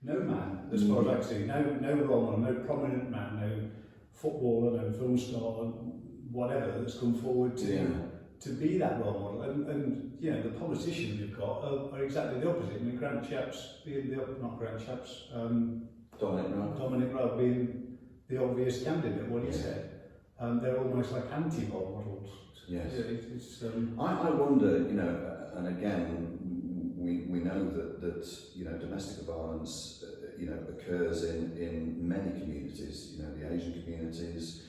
no man, as far as I can see, no role model, no prominent man, no footballer, no film star, whatever, that's come forward to be that role model. And you know, the politicians we've got are exactly the opposite. I mean, Grant Shapps being not Grant Shapps, Dominic Raab being the obvious candidate, what he said. They're almost like anti-role models. Yes. It's, I wonder, you know, and again, we know that you know, domestic violence you know, occurs in many communities, you know, the Asian communities,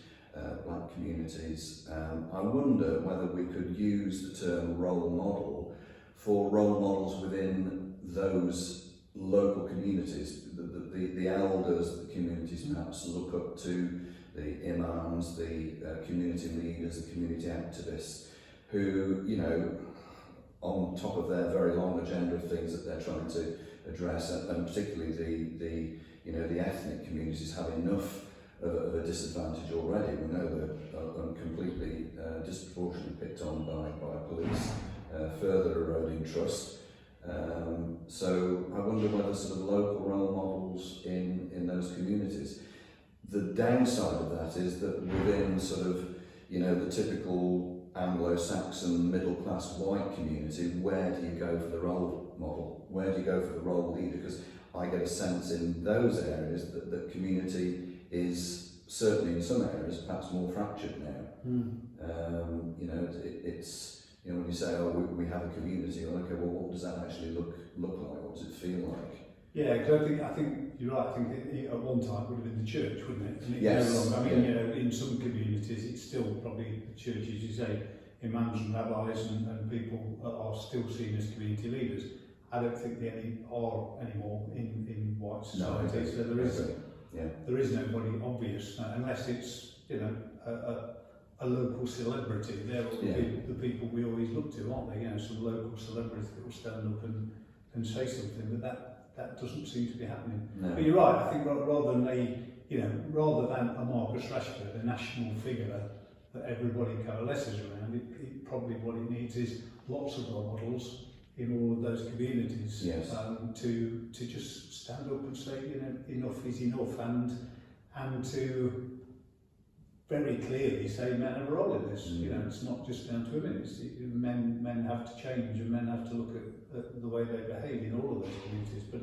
black communities. I wonder whether we could use the term role model for role models within those local communities, the elders that the communities perhaps look up to, the imams, the community leaders, the community activists, who, you know, on top of their very long agenda of things that they're trying to address, and particularly the you know, the ethnic communities have enough of a disadvantage already. We know they're completely disproportionately picked on by police, further eroding trust. So I wonder whether sort of local role models in those communities. The downside of that is that within sort of, you know, the typical Anglo-Saxon middle-class white community, where do you go for the role model? Where do you go for the role leader? Because I get a sense in those areas that the community is, certainly in some areas, perhaps more fractured now. You know, it's, you know, when you say, oh, we have a community, well, okay, well, what does that actually look like? What does it feel like? Yeah, because I think you're right. I think at one time it would have been the church, wouldn't it? And Yes. I mean, you know, in some communities it's still probably the church, as you say, imams and rabbis and people are still seen as community leaders. I don't think there are anymore in white society. No, so there is nobody obvious unless it's, you know, a local celebrity. They're the people we always look to, aren't they? You know, some local celebrity that will stand up and say something, but that doesn't seem to be happening. No. But you're right. I think rather than a Marcus Rashford, a national figure that everybody coalesces around, it probably what it needs is lots of role models in all of those communities. Yes. To just stand up and say, you know, enough is enough, and to very clearly say men have a role in this. You know, it's not just down to women. It's, men have to change, and men have to look at the way they behave in all of those communities. But